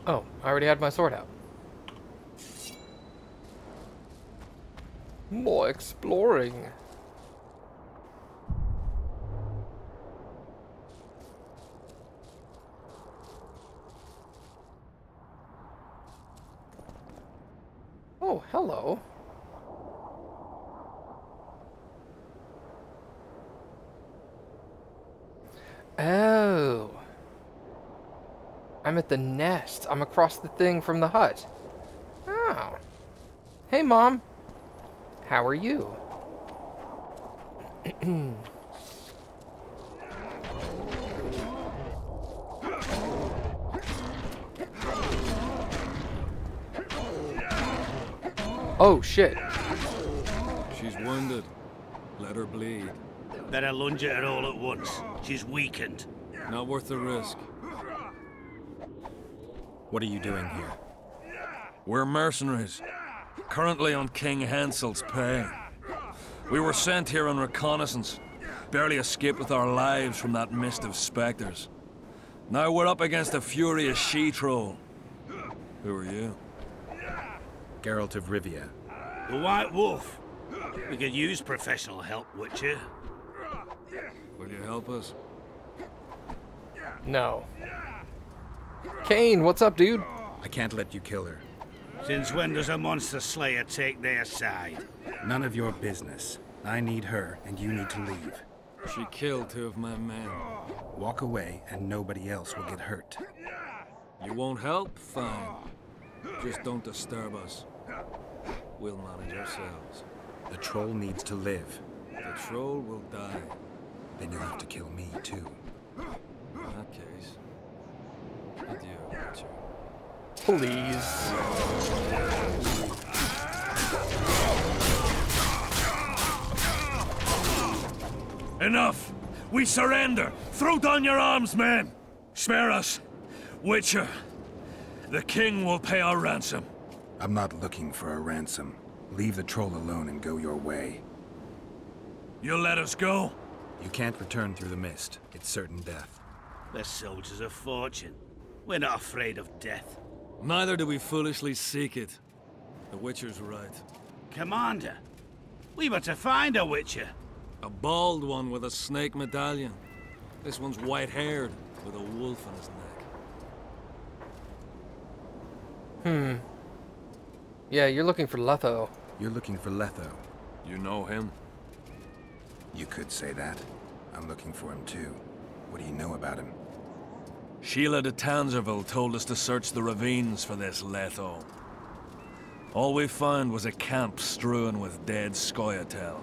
Oh, I already had my sword out. More exploring. Oh, hello. Oh. I'm at the nest. I'm across the thing from the hut. Oh. Hey, Mom. How are you? Oh, shit. She's wounded. Let her bleed. Better lunge at her all at once. She's weakened. Not worth the risk. What are you doing here? We're mercenaries. Currently on King Hansel's pay. We were sent here on reconnaissance. Barely escaped with our lives from that mist of specters. Now we're up against a furious she-troll. Who are you? Geralt of Rivia. The White Wolf. We could use professional help, Witcher. Will you help us? No. Kane, what's up, dude? I can't let you kill her. Since when does a monster slayer take their side? None of your business. I need her, and you need to leave. She killed 2 of my men. Walk away, and nobody else will get hurt. You won't help? Fine. Just don't disturb us. We'll manage ourselves. The troll needs to live. The troll will die. Then you'll have to kill me, too. In that case, adieu, Witcher. Please. Enough! We surrender! Throw down your arms, men! Spare us! Witcher, the king will pay our ransom. I'm not looking for a ransom. Leave the troll alone and go your way. You'll let us go? You can't return through the mist. It's certain death. We're soldiers of fortune. We're not afraid of death. Neither do we foolishly seek it. The Witcher's right. Commander, we were to find a Witcher. A bald one with a snake medallion. This one's white-haired, with a wolf on his neck. Yeah, you're looking for Letho. You're looking for Letho. You know him? You could say that. I'm looking for him, too. What do you know about him? Sheila de Tangerville told us to search the ravines for this Letho. All we found was a camp strewn with dead Scoia'tael.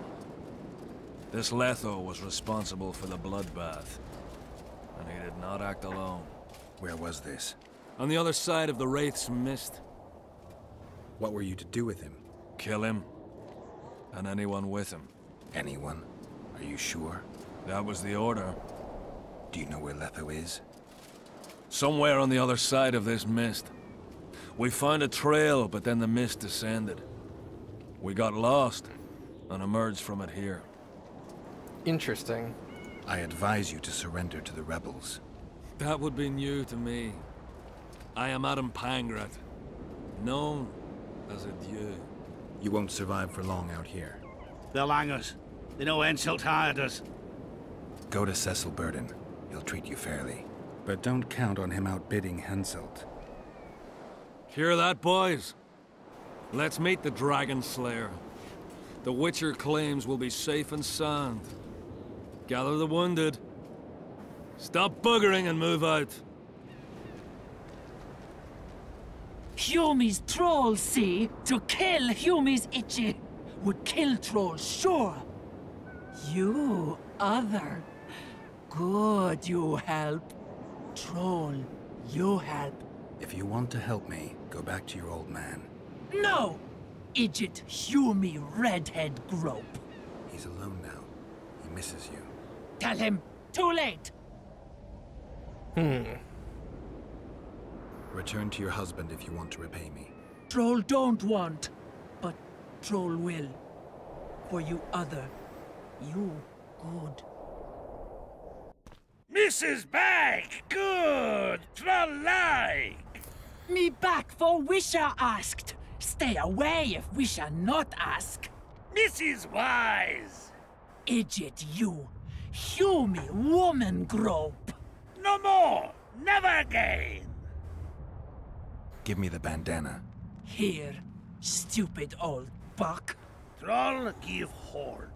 This Letho was responsible for the bloodbath, and he did not act alone. Where was this? On the other side of the Wraith's Mist. What were you to do with him? Kill him, and anyone with him. Anyone? Are you sure? That was the order. Do you know where Letho is? Somewhere on the other side of this mist. We found a trail, but then the mist descended. We got lost, and emerged from it here. Interesting. I advise you to surrender to the rebels. That would be new to me. I am Adam Pangrat, known as a Dieu. You won't survive for long out here. They'll hang us. They know Henselt hired us. Go to Cecil Burden. He'll treat you fairly. But don't count on him outbidding Henselt. Hear that, boys? Let's meet the Dragon Slayer. The Witcher claims we'll be safe and sound. Gather the wounded. Stop buggering and move out. Humi's trolls, see? To kill Humi's itchy would kill trolls, sure. You, other. Good, you help. Troll, you help. If you want to help me, go back to your old man. No! Idjit Humi redhead grope. He's alone now. He misses you. Tell him, too late. Return to your husband if you want to repay me. Troll don't want, but troll will. For you other, you good. Mrs. Bag! Good! Troll-like! Me back for Wisha asked. Stay away if Wisha not ask. Mrs. Wise! Idiot you. Hew me woman grope. No more! Never again! Give me the bandana. Here, stupid old buck. Troll give horn.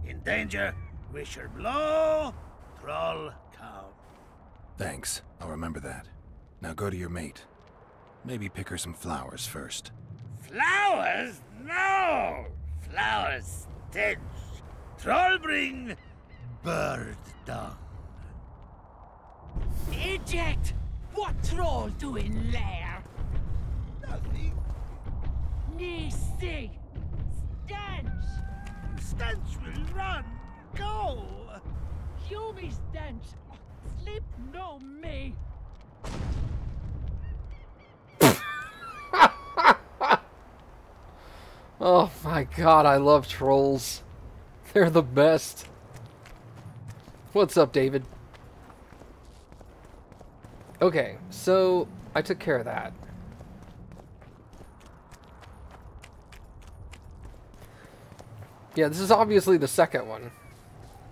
In danger, wisher blow, troll come. Thanks. I'll remember that. Now go to your mate. Maybe pick her some flowers first. Flowers? No! Flowers stench. Troll bring bird dung. Idiot! What troll doing there? Nothing. Me see. Stench! Stench will run. Go! Hew me stench. Sleep no me. Oh my god, I love trolls. They're the best. What's up, David? Okay, so I took care of that. Yeah, this is obviously the second one.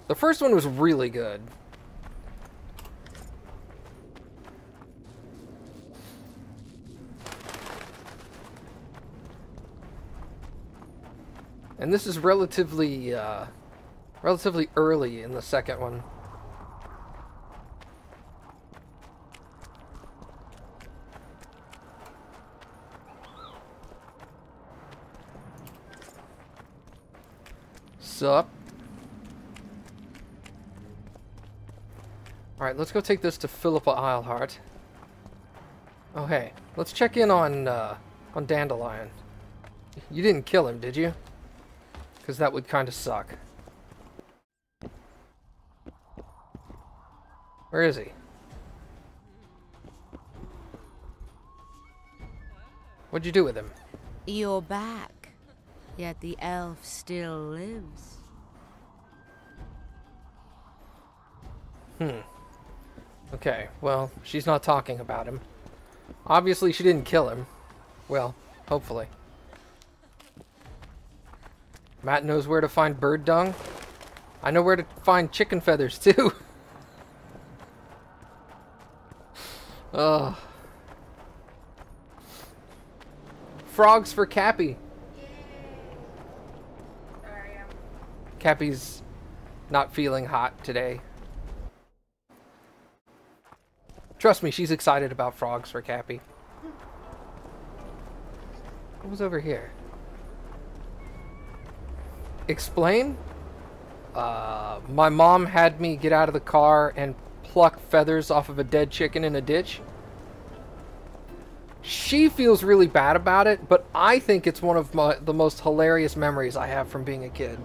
The first one was really good. And this is relatively early in the second one. Sup? Alright, let's go take this to Philippa Eilhart. Oh hey, let's check in on Dandelion. You didn't kill him, did you? Because that would kind of suck. Where is he? What'd you do with him? You're back, yet the elf still lives. Okay, well, she's not talking about him. Obviously, she didn't kill him. Well, hopefully. Matt knows where to find bird dung. I know where to find chicken feathers, too. Ugh. Frogs for Cappy. Cappy's not feeling hot today. Trust me, she's excited about frogs for Cappy. What was over here? Explain? My mom had me get out of the car and pluck feathers off of a dead chicken in a ditch. She feels really bad about it, but I think it's one of the most hilarious memories I have from being a kid.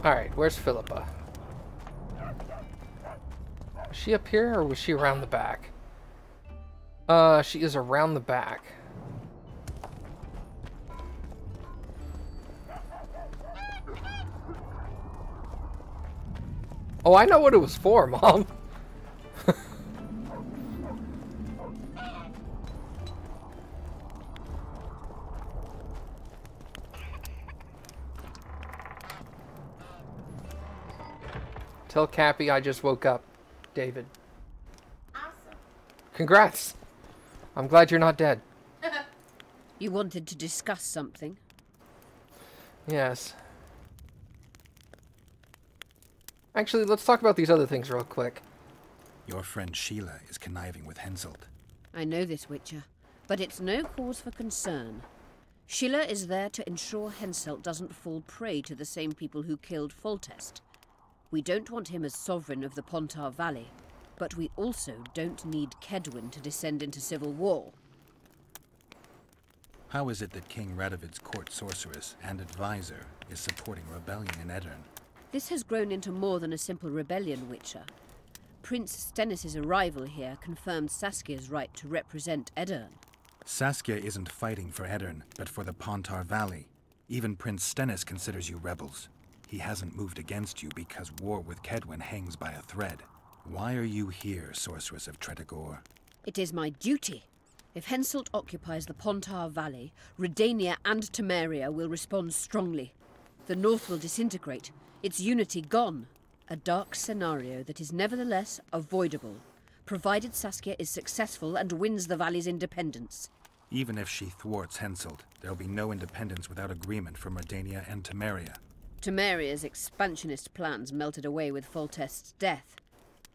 Alright, where's Philippa? Was she up here, or was she around the back? She is around the back. Oh, I know what it was for, Mom. Tell Cappy I just woke up, David. Awesome. Congrats. I'm glad you're not dead. You wanted to discuss something? Yes. Actually, let's talk about these other things real quick. Your friend Sheila is conniving with Henselt. I know this, Witcher, but it's no cause for concern. Sheila is there to ensure Henselt doesn't fall prey to the same people who killed Foltest. We don't want him as sovereign of the Pontar Valley, but we also don't need Kedwin to descend into civil war. How is it that King Radovid's court sorceress and advisor is supporting rebellion in Edirn? This has grown into more than a simple rebellion, Witcher. Prince Stennis' arrival here confirmed Saskia's right to represent Edirn. Saskia isn't fighting for Edirn, but for the Pontar Valley. Even Prince Stennis considers you rebels. He hasn't moved against you because war with Kedwen hangs by a thread. Why are you here, Sorceress of Tretogor? It is my duty. If Henselt occupies the Pontar Valley, Redania and Temeria will respond strongly. The North will disintegrate, its unity gone. A dark scenario that is nevertheless avoidable, provided Saskia is successful and wins the Valley's independence. Even if she thwarts Henselt, there'll be no independence without agreement from Redania and Temeria. Temeria's expansionist plans melted away with Foltest's death.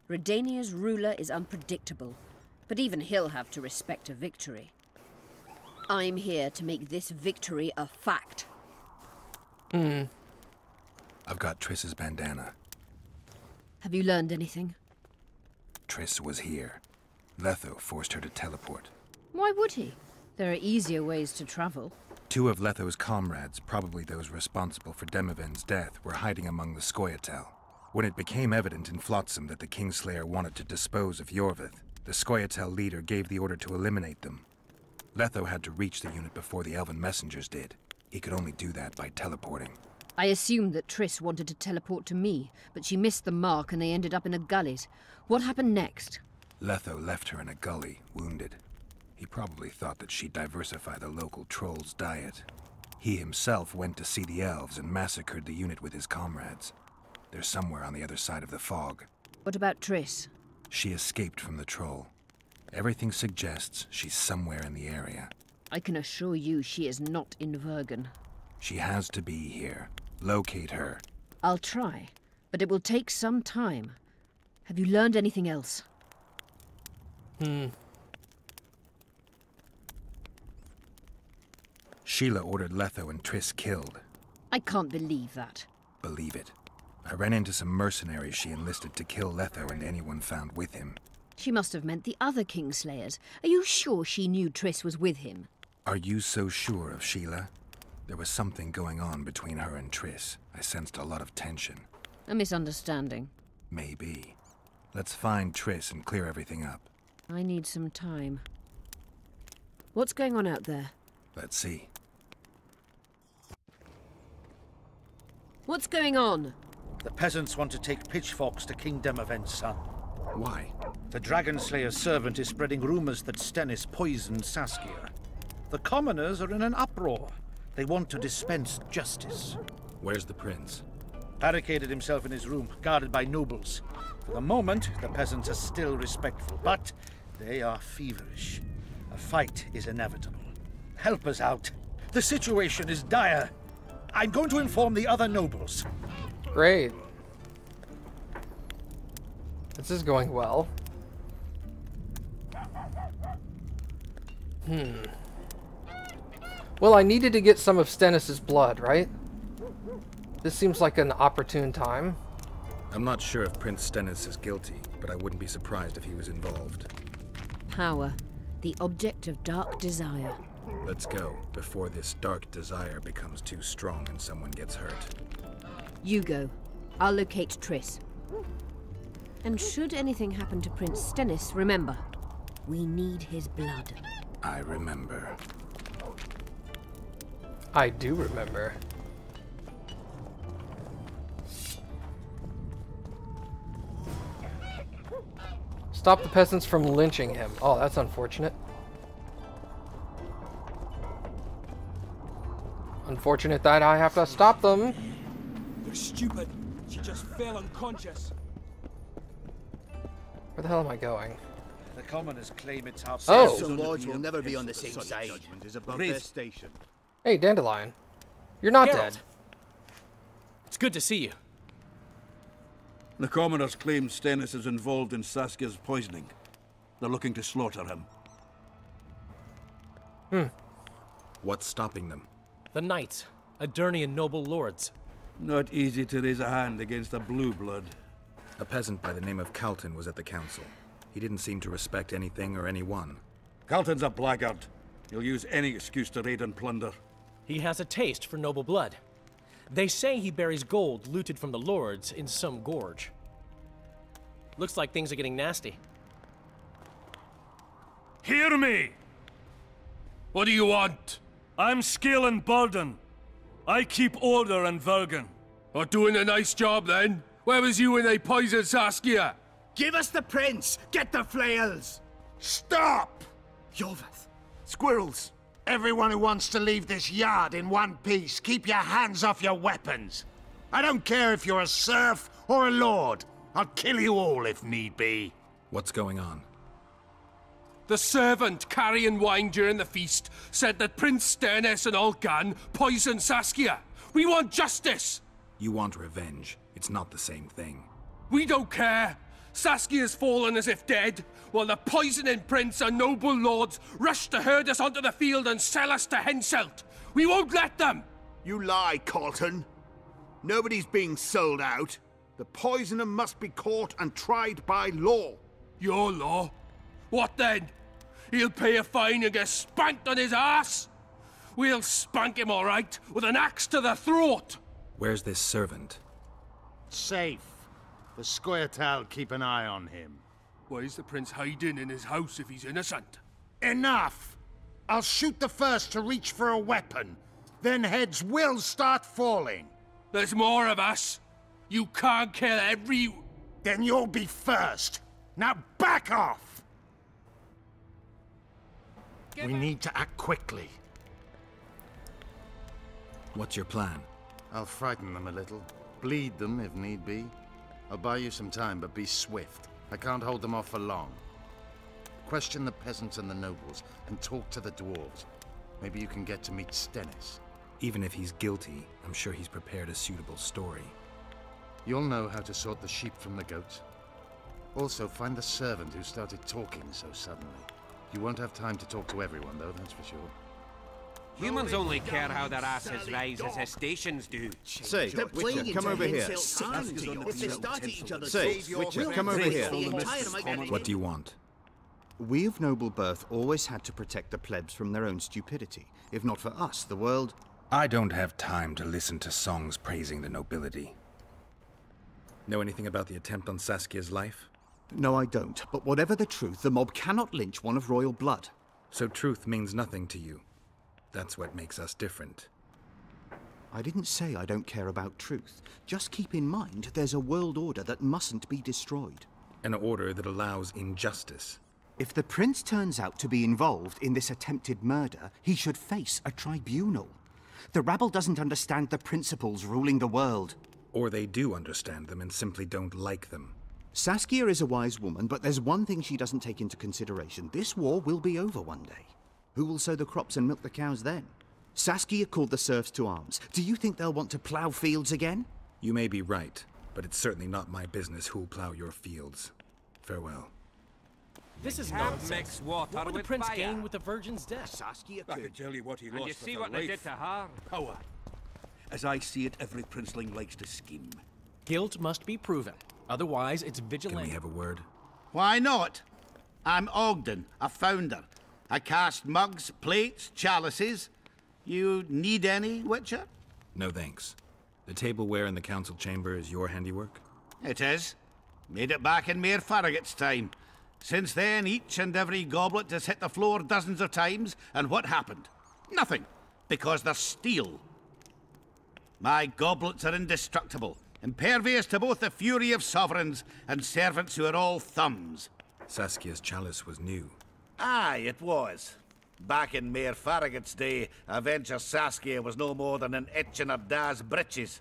Redania's ruler is unpredictable, but even he'll have to respect a victory. I'm here to make this victory a fact. I've got Triss's bandana. Have you learned anything? Triss was here. Letho forced her to teleport. Why would he? There are easier ways to travel. 2 of Letho's comrades, probably those responsible for Demoven's death, were hiding among the Scoia'tael. When it became evident in Flotsam that the Kingslayer wanted to dispose of Yorvith, the Scoia'tael leader gave the order to eliminate them. Letho had to reach the unit before the Elven messengers did. He could only do that by teleporting. I assumed that Triss wanted to teleport to me, but she missed the mark and they ended up in a gullies. What happened next? Letho left her in a gully, wounded. He probably thought that she'd diversify the local trolls' diet. He himself went to see the elves and massacred the unit with his comrades. They're somewhere on the other side of the fog. What about Triss? She escaped from the troll. Everything suggests she's somewhere in the area. I can assure you she is not in Vergen. She has to be here. Locate her. I'll try, but it will take some time. Have you learned anything else? Sheila ordered Letho and Triss killed. I can't believe that. Believe it. I ran into some mercenaries she enlisted to kill Letho and anyone found with him. She must have meant the other Kingslayers. Are you sure she knew Triss was with him? Are you so sure of Sheila? There was something going on between her and Triss. I sensed a lot of tension. A misunderstanding. Maybe. Let's find Triss and clear everything up. I need some time. What's going on out there? Let's see. What's going on? The peasants want to take pitchforks to King Demoven's son. Why? The Dragonslayer's servant is spreading rumors that Stennis poisoned Saskia. The commoners are in an uproar. They want to dispense justice. Where's the prince? Barricaded himself in his room, guarded by nobles. For the moment, the peasants are still respectful, but they are feverish. A fight is inevitable. Help us out. The situation is dire. I'm going to inform the other nobles. Great. This is going well. Well, I needed to get some of Stennis' blood, right? This seems like an opportune time. I'm not sure if Prince Stennis is guilty, but I wouldn't be surprised if he was involved. Power. The object of dark desire. Let's go, before this dark desire becomes too strong and someone gets hurt. You go. I'll locate Triss. And should anything happen to Prince Stennis, remember, we need his blood. I remember. I do remember. Stop the peasants from lynching him. Oh, that's unfortunate. Unfortunate that I have to stop them. You're stupid. She just fell unconscious. Where the hell am I going? The commoners claim it's our Oh. The lords will never be on the same side. Judgment is above their station. Hey, Dandelion. You're not Geralt. dead. It's good to see you. The commoners claim Stennis is involved in Saskia's poisoning. They're looking to slaughter him. What's stopping them? The knights, Adernian noble lords. Not easy to raise a hand against a blue blood. A peasant by the name of Calton was at the council. He didn't seem to respect anything or anyone. Calton's a blackguard. He'll use any excuse to raid and plunder. He has a taste for noble blood. They say he buries gold looted from the lords in some gorge. Looks like things are getting nasty. Hear me! What do you want? I'm Scoia'tael Burden. I keep order in Vergen. Are doing a nice job then? Where was you when they poisoned Saskia? Give us the prince! Get the flails! Stop! Yorvith! Squirrels! Everyone who wants to leave this yard in one piece, keep your hands off your weapons. I don't care if you're a serf or a lord. I'll kill you all if need be. What's going on? The servant carrying wine during the feast said that Prince Stennis and Olgan poisoned Saskia. We want justice! You want revenge. It's not the same thing. We don't care. Saskia's fallen as if dead, while the poisoning prince and noble lords rush to herd us onto the field and sell us to Henselt. We won't let them! You lie, Colton. Nobody's being sold out. The poisoner must be caught and tried by law. Your law? What then? He'll pay a fine and get spanked on his ass? We'll spank him all right, with an axe to the throat! Where's this servant? Safe. The Scoia'tael keep an eye on him. Why is the prince hiding in his house if he's innocent? Enough! I'll shoot the first to reach for a weapon. Then heads will start falling. There's more of us. You can't kill every... Then you'll be first. Now back off! We need to act quickly. What's your plan? I'll frighten them a little. Bleed them if need be. I'll buy you some time, but be swift. I can't hold them off for long. Question the peasants and the nobles, and talk to the dwarves. Maybe you can get to meet Stennis. Even if he's guilty, I'm sure he's prepared a suitable story. You'll know how to sort the sheep from the goats. Also, find the servant who started talking so suddenly. You won't have time to talk to everyone, though, that's for sure. Humans only care how their asses rise as his stations do. Say, Witcher, come over here. Say, Witcher, come over here. What do you want? We of noble birth always had to protect the plebs from their own stupidity. If not for us, the world... I don't have time to listen to songs praising the nobility. Know anything about the attempt on Saskia's life? No, I don't. But whatever the truth, the mob cannot lynch one of royal blood. So truth means nothing to you. That's what makes us different. I didn't say I don't care about truth. Just keep in mind there's a world order that mustn't be destroyed. An order that allows injustice. If the prince turns out to be involved in this attempted murder, he should face a tribunal. The rabble doesn't understand the principles ruling the world. Or they do understand them and simply don't like them. Saskia is a wise woman, but there's one thing she doesn't take into consideration. This war will be over one day. Who will sow the crops and milk the cows then? Saskia called the serfs to arms. Do you think they'll want to plough fields again? You may be right, but it's certainly not my business who'll plough your fields. Farewell. This is Can't nonsense. mix water What would the with prince fire. gain with the virgin's death? Saskia I could. can tell you what he And lost you for see the what they did life. to her? Power. As I see it, every princeling likes to scheme. Guilt must be proven. Otherwise, it's Can vigilante. we have a word? Why not? I'm Ogden, a founder. I cast mugs, plates, chalices. You need any, Witcher? No thanks. The tableware in the council chamber is your handiwork? It is. Made it back in Mayor Farragut's time. Since then, each and every goblet has hit the floor dozens of times, and what happened? Nothing, because they're steel. My goblets are indestructible, impervious to both the fury of sovereigns and servants who are all thumbs. Saskia's chalice was new. Aye, it was. Back in Mayor Farragut's day, a venture Saskia was no more than an itch in her da's breeches.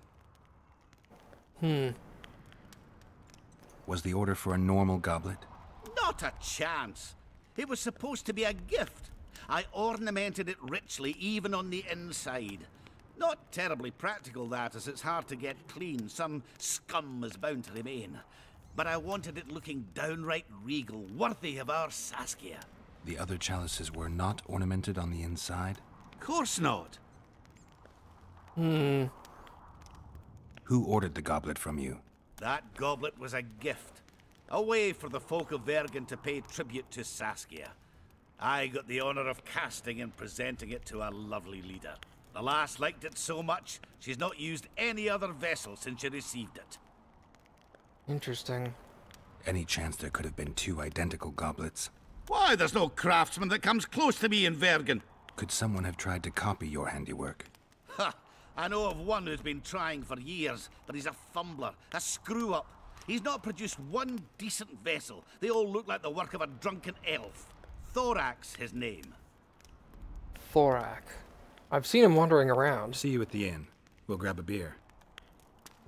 Was the order for a normal goblet? Not a chance. It was supposed to be a gift. I ornamented it richly, even on the inside. Not terribly practical, that, as it's hard to get clean. Some scum is bound to remain. But I wanted it looking downright regal, worthy of our Saskia. The other chalices were not ornamented on the inside? Course not. Who ordered the goblet from you? That goblet was a gift. A way for the folk of Vergen to pay tribute to Saskia. I got the honor of casting and presenting it to our lovely leader. The lass liked it so much, she's not used any other vessel since she received it. Interesting. Any chance there could have been two identical goblets? Why, there's no craftsman that comes close to me in Vergen. Could someone have tried to copy your handiwork? Ha! I know of one who's been trying for years, but he's a fumbler, a screw-up. He's not produced one decent vessel. They all look like the work of a drunken elf. Thorax, his name. Thorak. I've seen him wandering around. See you at the inn. We'll grab a beer.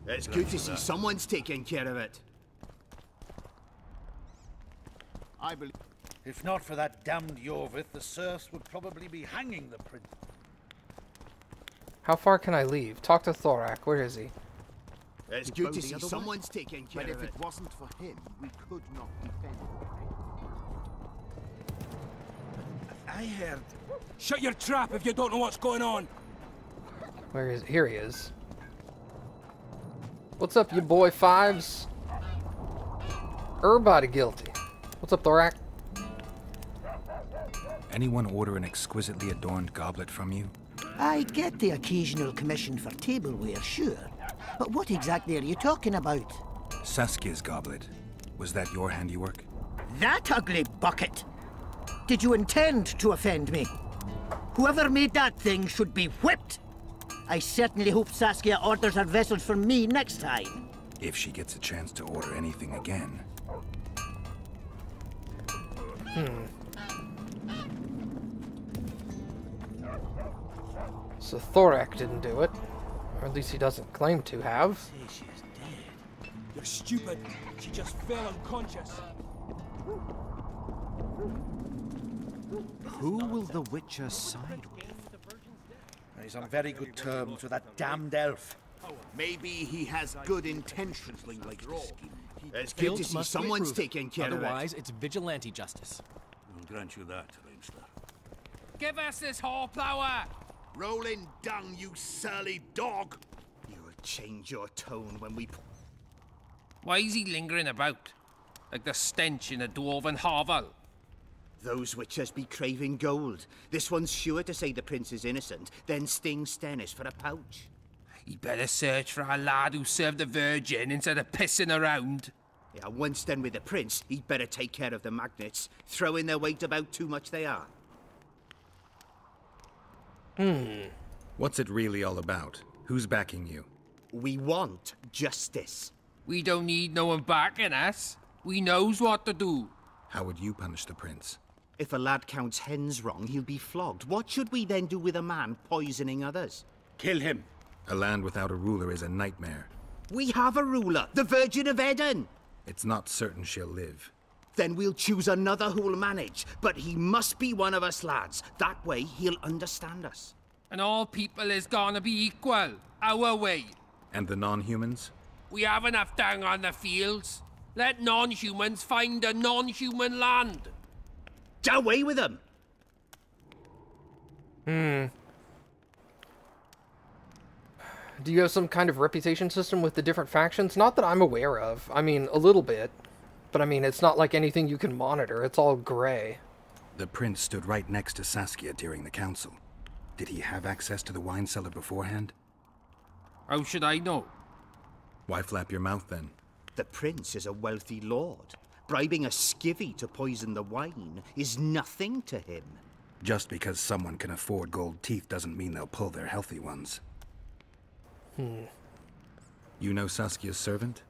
It's good to see someone's taking care of it. I believe... If not for that damned Yorvith, the serfs would probably be hanging the prince. How far can I leave? Talk to Thorak. Where is he? It's good to see someone's taking care of it. But if it wasn't for him, we could not defend it. I heard... Shut your trap if you don't know what's going on. Where is... Here he is. What's up, you boy fives? Everybody guilty. What's up, Thorak? Anyone order an exquisitely adorned goblet from you? I get the occasional commission for tableware, sure. But what exactly are you talking about? Saskia's goblet. Was that your handiwork? That ugly bucket! Did you intend to offend me? Whoever made that thing should be whipped! I certainly hope Saskia orders her vessels from me next time. If she gets a chance to order anything again. So Thorak didn't do it. Or at least he doesn't claim to have. Say she's dead. You're stupid. She just fell unconscious. Who will the Witcher side with? He's on very good terms with that damned elf. Maybe he has good intentions, like the scheme. It's good to see someone's taking care of it. Otherwise, it's vigilante justice. We'll grant you that, Leinster. Give us this horsepower! Rolling dung, you surly dog! You'll change your tone when we... Why is he lingering about? Like the stench in a dwarven hovel? Those witchers be craving gold. This one's sure to say the prince is innocent, then sting Stennis for a pouch. He better search for a lad who served the Virgin instead of pissing around. Yeah, once done with the prince, he'd better take care of the magnets, throwing their weight about too much they are. What's it really all about? Who's backing you? We want justice. We don't need no one backing us. We knows what to do. How would you punish the prince? If a lad counts hens wrong, he'll be flogged. What should we then do with a man poisoning others? Kill him. A land without a ruler is a nightmare. We have a ruler, the Virgin of Eden. It's not certain she'll live. Then we'll choose another who'll manage. But he must be one of us lads. That way, he'll understand us. And all people is gonna be equal, our way. And the non-humans? We have enough down on the fields. Let non-humans find a non-human land. Away with them! Do you have some kind of reputation system with the different factions? Not that I'm aware of. I mean, a little bit. But I mean, it's not like anything you can monitor. It's all gray. The prince stood right next to Saskia during the council. Did he have access to the wine cellar beforehand? How should I know? Why flap your mouth then? The prince is a wealthy lord. Bribing a skivvy to poison the wine is nothing to him. Just because someone can afford gold teeth doesn't mean they'll pull their healthy ones. You know Saskia's servant?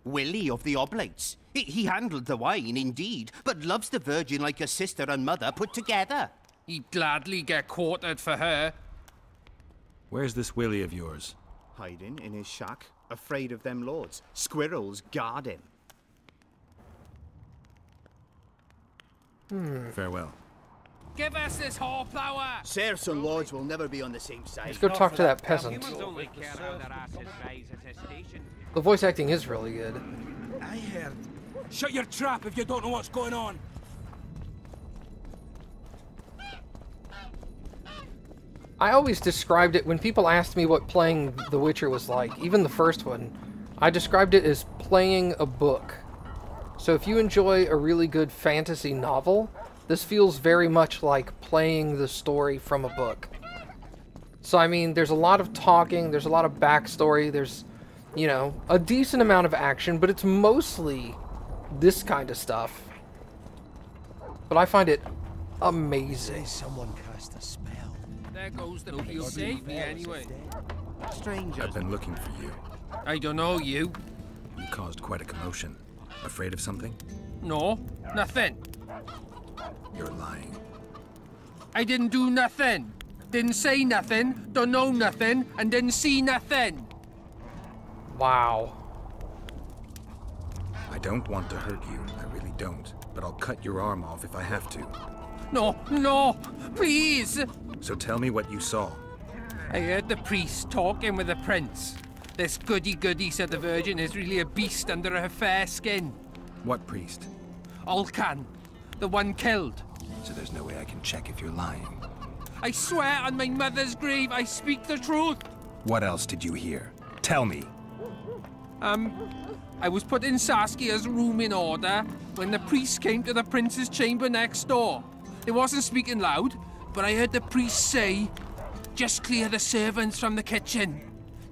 Willie of the Oblates. He handled the wine, indeed, but loves the Virgin like a sister and mother put together. He'd gladly get quartered for her. Where's this Willie of yours? Hiding in his shack, afraid of them lords. Squirrels guard him. Farewell. Give us this horsepower! Serfs and lords will never be on the same side. Let's go talk to that peasant. Humans only care how their asses rise at a station. The voice acting is really good. I heard... Shut your trap if you don't know what's going on. I always described it, when people asked me what playing The Witcher was like, even the first one, I described it as playing a book. So if you enjoy a really good fantasy novel, this feels very much like playing the story from a book. So I mean, there's a lot of talking, there's a lot of backstory, there's, you know, a decent amount of action, but it's mostly this kind of stuff. But I find it amazing. Someone cast a spell. There goes the peel. Save me anyway. Stranger. I've been looking for you. I don't know you. You caused quite a commotion. Afraid of something? No, nothing. You're lying. I didn't do nothing. Didn't say nothing, don't know nothing, and didn't see nothing. Wow. I don't want to hurt you. I really don't. But I'll cut your arm off if I have to. No, no, please. So tell me what you saw. I heard the priest talking with the prince. This goody-goody said the Virgin is really a beast under her fair skin. What priest? Alcan, the one killed. So there's no way I can check if you're lying. I swear on my mother's grave I speak the truth. What else did you hear? Tell me. I was putting Saskia's room in order when the priest came to the prince's chamber next door. They wasn't speaking loud, but I heard the priest say, "Just clear the servants from the kitchen."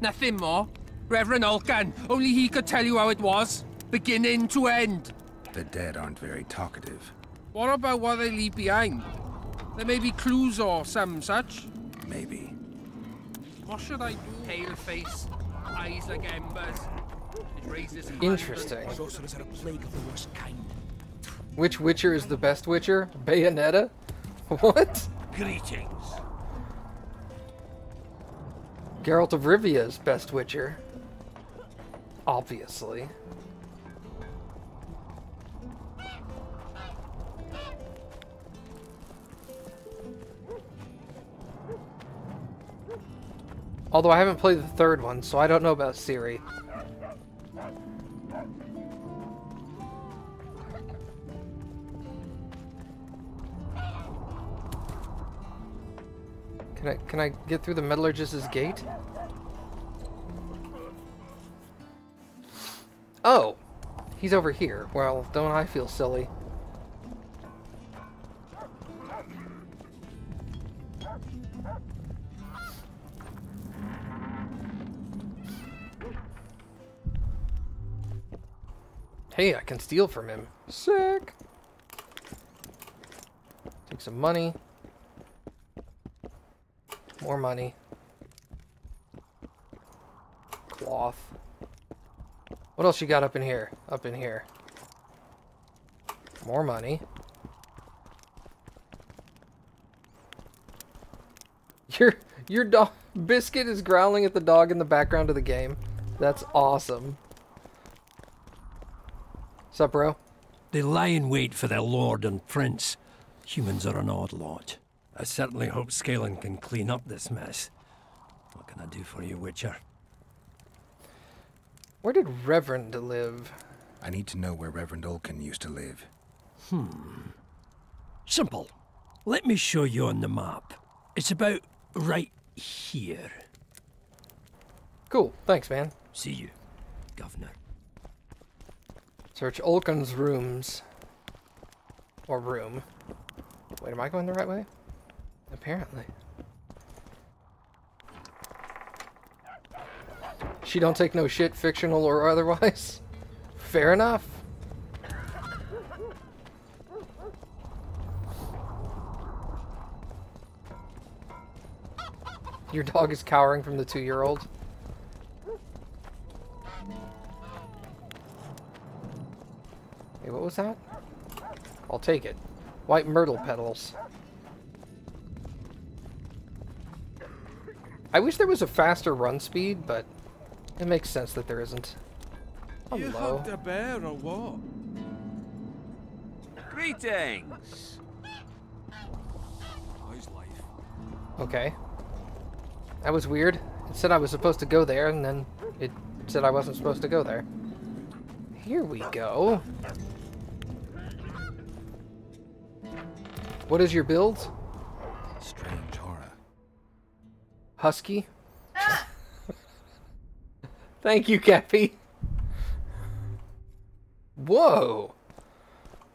Nothing more. Reverend Alcan, only he could tell you how it was, beginning to end. The dead aren't very talkative. What about what they leave behind? There may be clues or some such. Maybe. What should I do? Pale face, eyes like embers. It raises his Interesting. Sorcerers are a plague of the worst kind. Which Witcher is the best Witcher? Bayonetta? What? Greetings. Geralt of Rivia's best Witcher. Obviously. Although I haven't played the third one, so I don't know about Ciri. Can I get through the Metallurgist's gate? Oh! He's over here. Well, don't I feel silly. Hey, I can steal from him. Sick! Take some money. More money. Cloth. What else you got up in here? Up in here. More money. Your dog Biscuit is growling at the dog in the background of the game. That's awesome. Sup, bro? They lie in wait for their lord and prince. Humans are an odd lot. I certainly hope Scoia'tael can clean up this mess. What can I do for you, Witcher? Where did Reverend live? I need to know where Reverend Olcan used to live. Simple. Let me show you on the map. It's about right here. Cool. Thanks, man. See you, Governor. Search Olcan's rooms. Or room. Wait, am I going the right way? Apparently. She don't take no shit, fictional or otherwise. Fair enough. Your dog is cowering from the 2-year-old. Hey, what was that? I'll take it. White myrtle petals. I wish there was a faster run speed, but it makes sense that there isn't. You Hello. hugged a bear or what? Greetings. How's life? Okay. That was weird. It said I was supposed to go there, and then it said I wasn't supposed to go there. Here we go. What is your build? Strange horror. Husky? Thank you, Cappy. Whoa!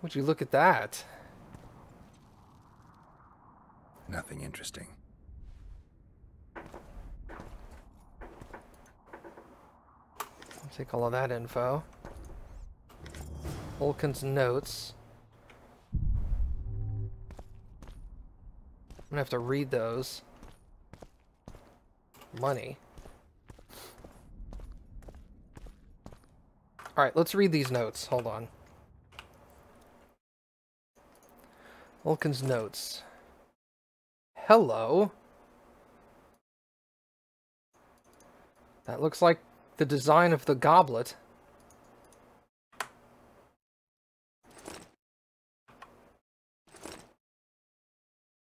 Would you look at that? Nothing interesting. I'll take all of that info. Vulcan's notes. I'm gonna have to read those. Money. Alright, let's read these notes. Hold on. Vulcan's notes. Hello. That looks like the design of the goblet.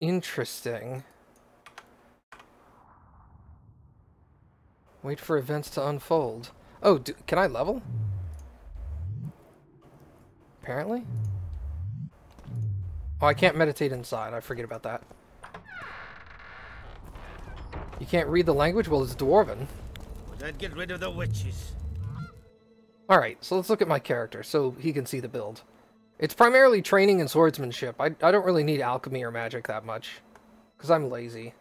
Interesting. Wait for events to unfold. Oh, can I level? Apparently. Oh, I can't meditate inside. I forget about that. You can't read the language? Well, it's Dwarven. But I'd get rid of the witches. Alright, so let's look at my character so he can see the build. It's primarily training and swordsmanship. I don't really need alchemy or magic that much. Because I'm lazy.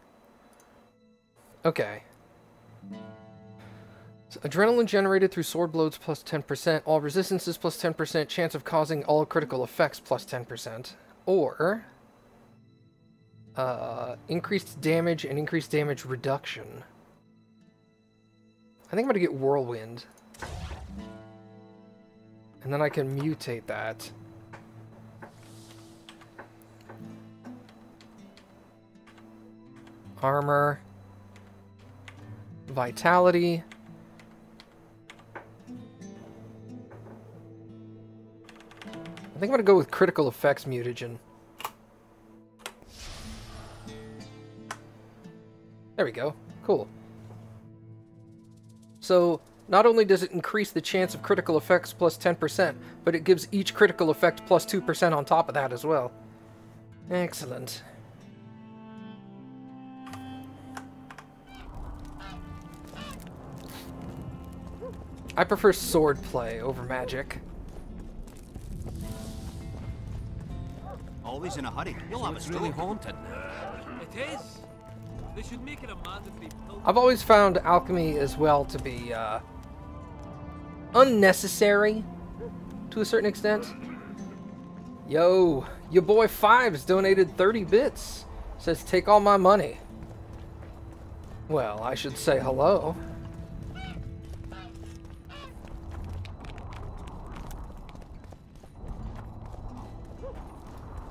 Okay. So, adrenaline generated through sword blows plus 10%. All resistances plus 10%. Chance of causing all critical effects plus 10%. Or... increased damage and increased damage reduction. I think I'm going to get Whirlwind. And then I can mutate that. Armor. Vitality. I think I'm going to go with critical effects mutagen. There we go. Cool. So, not only does it increase the chance of critical effects plus 10%, but it gives each critical effect plus 2% on top of that as well. Excellent. I prefer sword play over magic. Always in a hurry. You'll have us really haunted. It is. They should make it a mandatory pilgrimage. I've always found alchemy as well to be unnecessary to a certain extent. Yo, your boy Fives donated 30 bits. Says take all my money. Well, I should say hello.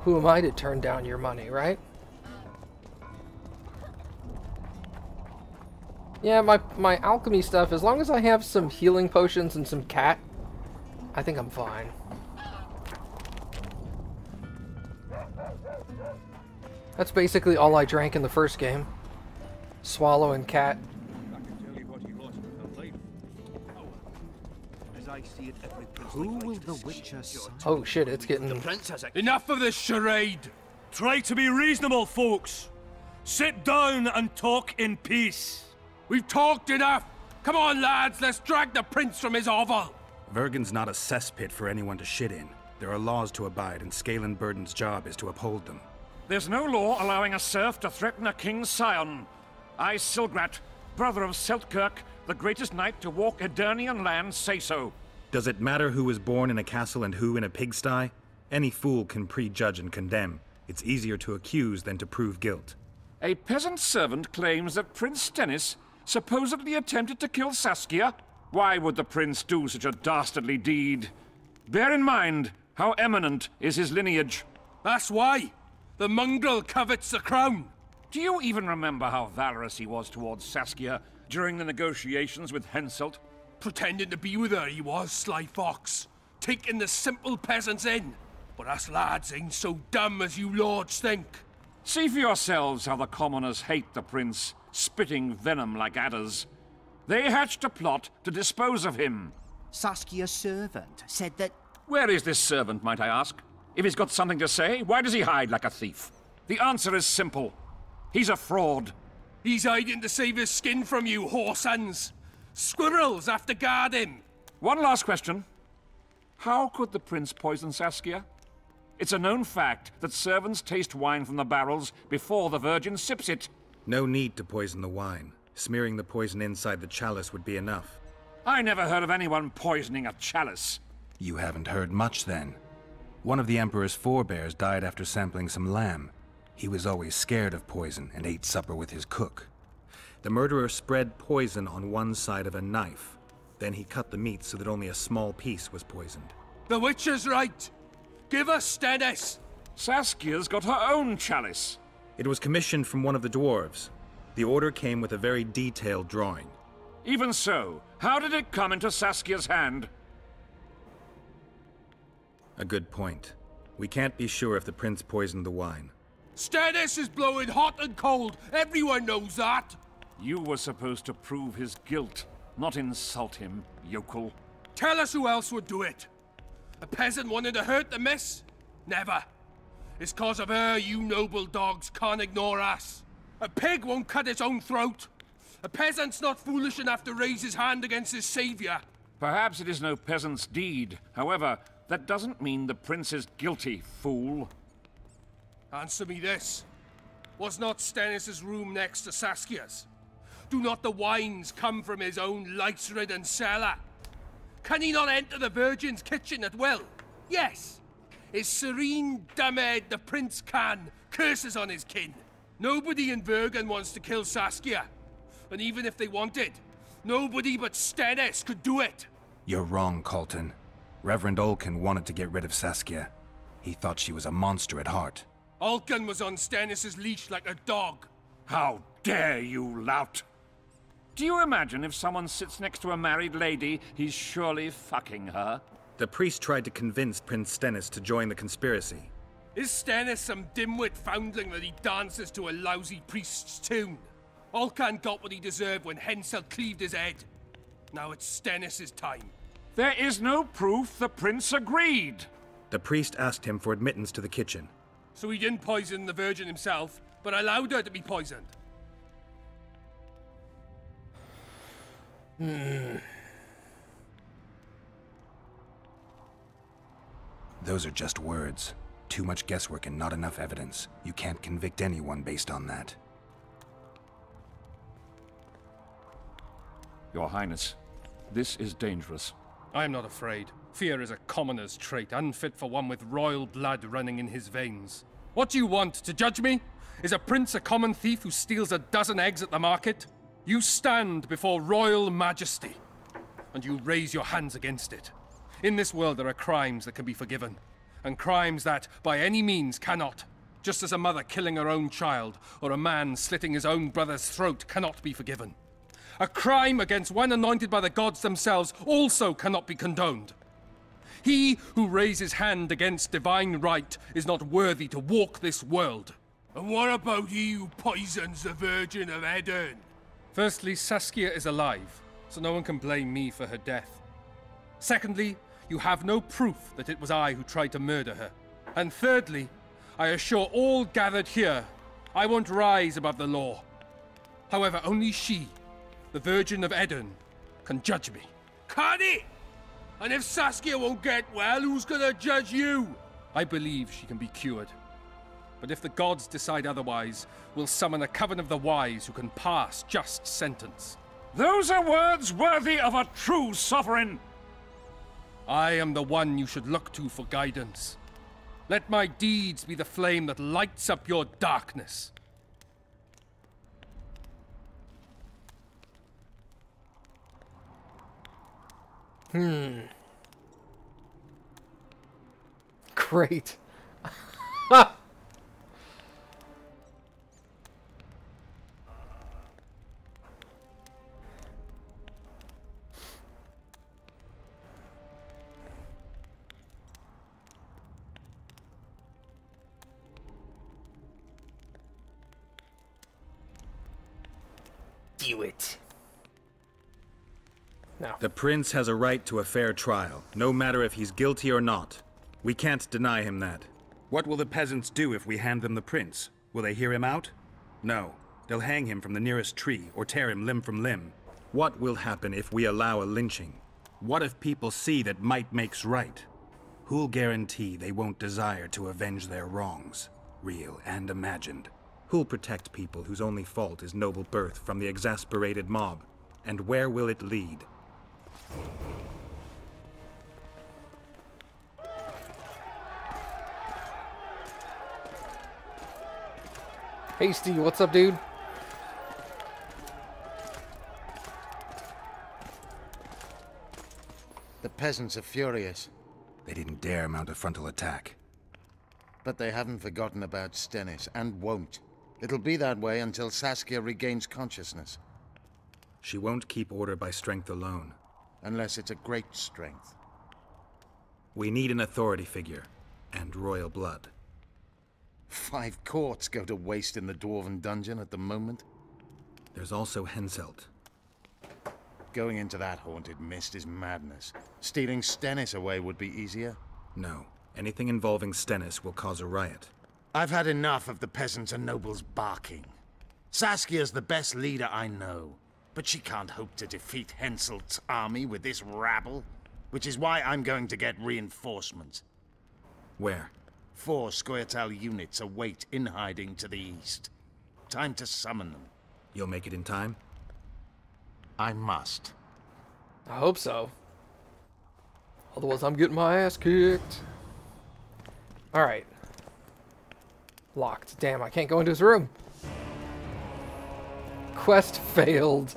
Who am I to turn down your money, right? Yeah, my alchemy stuff, as long as I have some healing potions and some cat, I think I'm fine. That's basically all I drank in the first game. Swallow and cat. Who will the Witcher sign? Oh shit, it's getting... Enough of this charade! Try to be reasonable, folks. Sit down and talk in peace. We've talked enough! Come on, lads, let's drag the prince from his hovel! Vergen's not a cesspit for anyone to shit in. There are laws to abide, and Scoia'tael Burden's job is to uphold them. There's no law allowing a serf to threaten a king's scion. I, Silgrat, brother of Seltkirk, the greatest knight to walk Edirnian land, say so. Does it matter who was born in a castle and who in a pigsty? Any fool can prejudge and condemn. It's easier to accuse than to prove guilt. A peasant servant claims that Prince Stennis supposedly attempted to kill Saskia. Why would the prince do such a dastardly deed? Bear in mind how eminent is his lineage. That's why. The mongrel covets the crown. Do you even remember how valorous he was towards Saskia during the negotiations with Henselt? Pretending to be with her he was, sly fox. Taking the simple peasants in. But us lads ain't so dumb as you lords think. See for yourselves how the commoners hate the prince, spitting venom like adders. They hatched a plot to dispose of him. Saskia's servant said that... Where is this servant, might I ask? If he's got something to say, why does he hide like a thief? The answer is simple. He's a fraud. He's hiding to save his skin from you, whoresons. Squirrels have to guard him. One last question. How could the prince poison Saskia? It's a known fact that servants taste wine from the barrels before the virgin sips it. No need to poison the wine. Smearing the poison inside the chalice would be enough. I never heard of anyone poisoning a chalice. You haven't heard much then. One of the Emperor's forebears died after sampling some lamb. He was always scared of poison and ate supper with his cook. The murderer spread poison on one side of a knife. Then he cut the meat so that only a small piece was poisoned. The Witcher's right. Give us Stennis. Saskia's got her own chalice. It was commissioned from one of the dwarves. The order came with a very detailed drawing. Even so, how did it come into Saskia's hand? A good point. We can't be sure if the prince poisoned the wine. Stennis is blowing hot and cold. Everyone knows that. You were supposed to prove his guilt, not insult him, yokel. Tell us who else would do it. A peasant wanted to hurt the miss? Never. It's cause of her you noble dogs can't ignore us. A pig won't cut its own throat. A peasant's not foolish enough to raise his hand against his savior. Perhaps it is no peasant's deed. However, that doesn't mean the prince is guilty, fool. Answer me this. Was not Stennis' room next to Saskia's? Do not the wines come from his own lice-ridden cellar? Can he not enter the Virgin's kitchen at will? Yes. His serene Damed the prince can, curses on his kin. Nobody in Bergen wants to kill Saskia. And even if they wanted, nobody but Stennis could do it. You're wrong, Colton. Reverend Olkin wanted to get rid of Saskia. He thought she was a monster at heart. Olkin was on Stennis' leash like a dog. How dare you, lout! Do you imagine if someone sits next to a married lady, he's surely fucking her? The priest tried to convince Prince Stennis to join the conspiracy. Is Stennis some dimwit foundling that he dances to a lousy priest's tune? Olcan got what he deserved when Hensel cleaved his head. Now it's Stennis' time. There is no proof the prince agreed. The priest asked him for admittance to the kitchen. So he didn't poison the Virgin himself, but allowed her to be poisoned. Those are just words. Too much guesswork and not enough evidence. You can't convict anyone based on that. Your Highness, this is dangerous. I am not afraid. Fear is a commoner's trait, unfit for one with royal blood running in his veins. What do you want, to judge me? Is a prince a common thief who steals a dozen eggs at the market? You stand before royal majesty, and you raise your hands against it. In this world there are crimes that can be forgiven, and crimes that, by any means, cannot. Just as a mother killing her own child, or a man slitting his own brother's throat cannot be forgiven. A crime against one anointed by the gods themselves also cannot be condoned. He who raises hand against divine right is not worthy to walk this world. And what about he who poisons the Virgin of Edern? Firstly, Saskia is alive, so no one can blame me for her death. Secondly, you have no proof that it was I who tried to murder her. And thirdly, I assure all gathered here, I won't rise above the law. However, only she, the Virgin of Edern, can judge me. Can he? And if Saskia won't get well, who's gonna judge you? I believe she can be cured. But if the gods decide otherwise, we'll summon a coven of the wise who can pass just sentence. Those are words worthy of a true sovereign! I am the one you should look to for guidance. Let my deeds be the flame that lights up your darkness. Great. Do it. No. The prince has a right to a fair trial, no matter if he's guilty or not. We can't deny him that. What will the peasants do if we hand them the prince? Will they hear him out? No. They'll hang him from the nearest tree or tear him limb from limb. What will happen if we allow a lynching? What if people see that might makes right? Who'll guarantee they won't desire to avenge their wrongs, real and imagined? Who'll protect people whose only fault is noble birth from the exasperated mob? And where will it lead? Hasty, what's up, dude? The peasants are furious. They didn't dare mount a frontal attack. But they haven't forgotten about Stennis, and won't. It'll be that way until Saskia regains consciousness. She won't keep order by strength alone. Unless it's a great strength. We need an authority figure, and royal blood. 5 courts go to waste in the Dwarven dungeon at the moment. There's also Henselt. Going into that haunted mist is madness. Stealing Stennis away would be easier. No. Anything involving Stennis will cause a riot. I've had enough of the peasants and nobles barking. Saskia's the best leader I know, but she can't hope to defeat Henselt's army with this rabble, which is why I'm going to get reinforcements. Where? 4 Scoia'tael units await in hiding to the east. Time to summon them. You'll make it in time? I must. I hope so. Otherwise, I'm getting my ass kicked. Alright. Locked. Damn, I can't go into his room. Quest failed.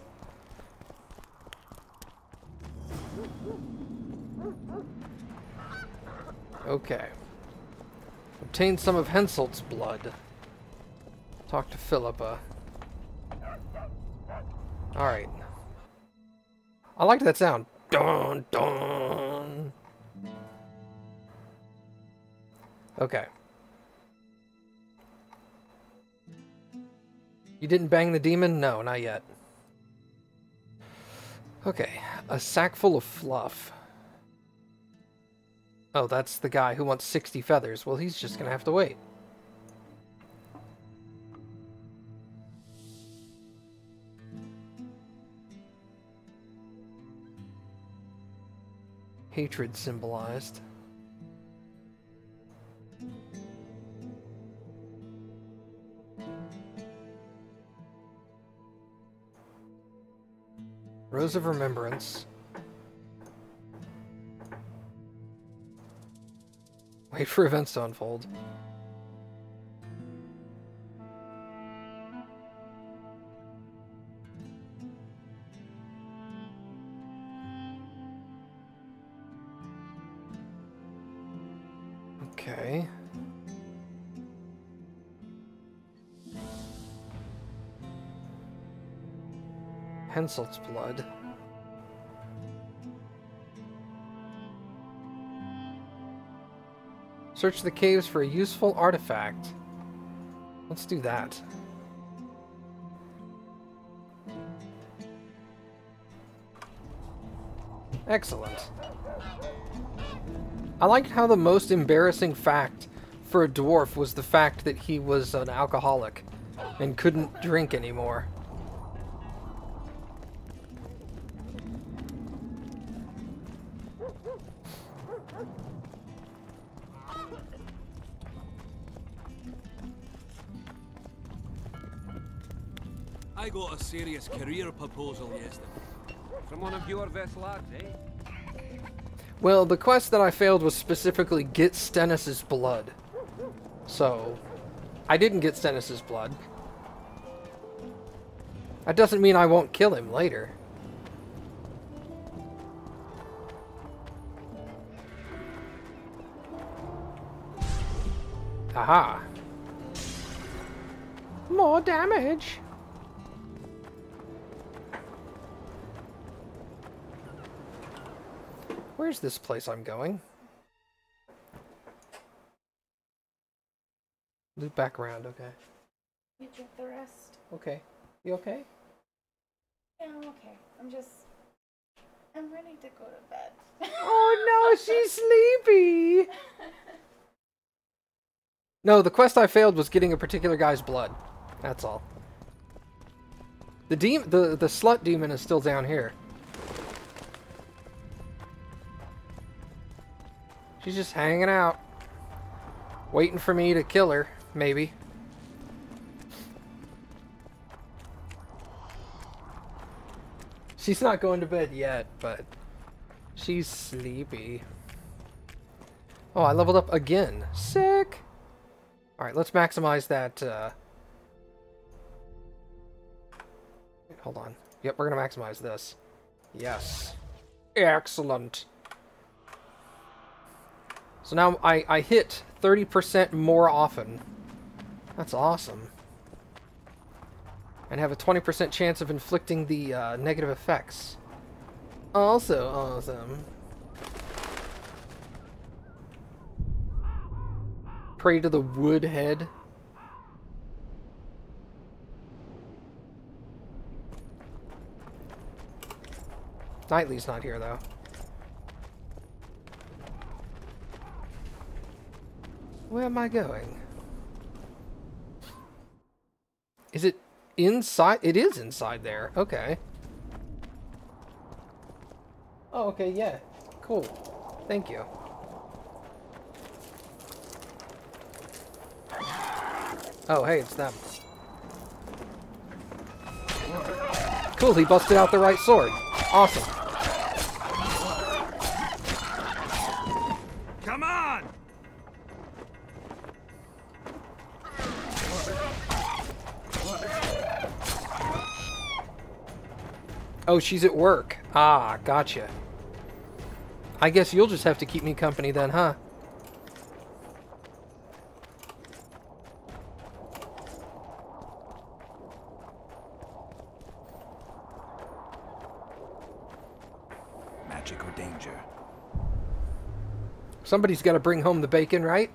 Okay. Obtain some of Henselt's blood. Talk to Philippa. Alright. I liked that sound. Dun, dun. Okay. You didn't bang the demon? No, not yet. Okay. A sack full of fluff. Oh, that's the guy who wants 60 feathers. Well, he's just gonna have to wait. Hatred symbolized. Rose of Remembrance. Wait for events to unfold. Okay. Henselt's blood. Search the caves for a useful artifact. Let's do that. Excellent. I liked how the most embarrassing fact for a dwarf was the fact that he was an alcoholic and couldn't drink anymore. I got a serious career proposal yesterday. From one of your best lads, eh? Well, the quest that I failed was specifically get Stennis's blood. So, I didn't get Stennis's blood. That doesn't mean I won't kill him later. Aha. More damage. Where's this place I'm going? Loop back around, okay. You drink the rest. Okay. You okay? Yeah, I'm okay. I'm ready to go to bed. Oh no, she's sleepy! No, the quest I failed was getting a particular guy's blood. That's all. The slut demon is still down here. She's just hanging out. Waiting for me to kill her, maybe. She's not going to bed yet, but she's sleepy. Oh, I leveled up again. Sick! Alright, let's maximize that Hold on. Yep, we're gonna maximize this. Yes. Excellent. So now I hit 30% more often. That's awesome. And have a 20% chance of inflicting the negative effects. Also awesome. Pray to the wood head. Knightley's not here, though. Where am I going? Is it inside? It is inside there. Okay. Oh, okay, yeah. Cool. Thank you. Oh, hey, it's them. Cool, he busted out the right sword. Awesome. Come on! Oh, she's at work. Ah, gotcha. I guess you'll just have to keep me company then, huh? Magic or danger? Somebody's got to bring home the bacon, right?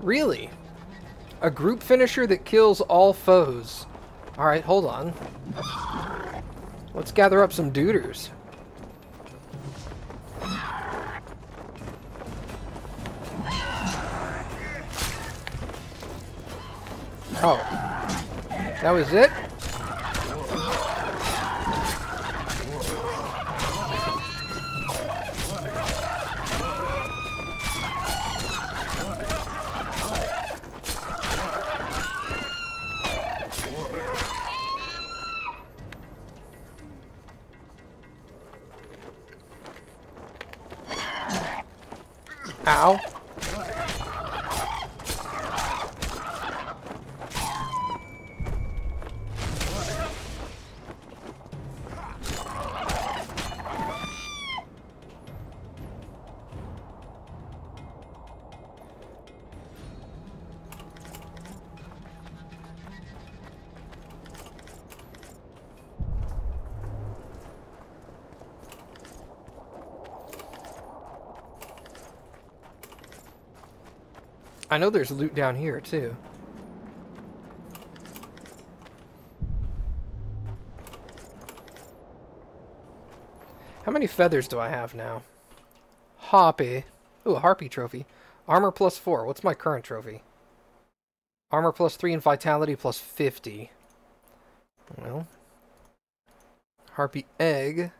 Really? A group finisher that kills all foes. Alright, hold on. Let's gather up some duders. Oh. That was it? Ow. I know there's loot down here, too. How many feathers do I have now? Hoppy. Ooh, a harpy trophy. Armor +4. What's my current trophy? Armor +3 and vitality +50. Well. Harpy egg.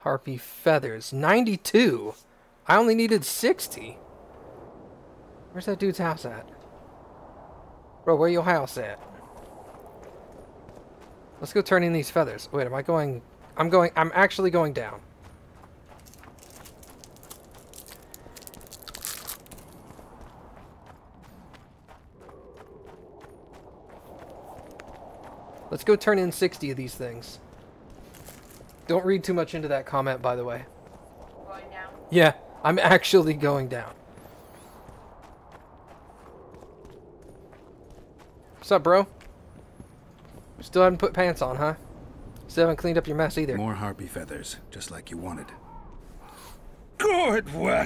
Harpy feathers. 92! I only needed 60. Where's that dude's house at? Bro, where your house at? Let's go turn in these feathers. Wait, am I going... I'm actually going down. Let's go turn in 60 of these things. Don't read too much into that comment, by the way. Going down? Yeah, I'm actually going down. What's up, bro? Still haven't put pants on, huh? Still haven't cleaned up your mess either. More harpy feathers, just like you wanted. Good work!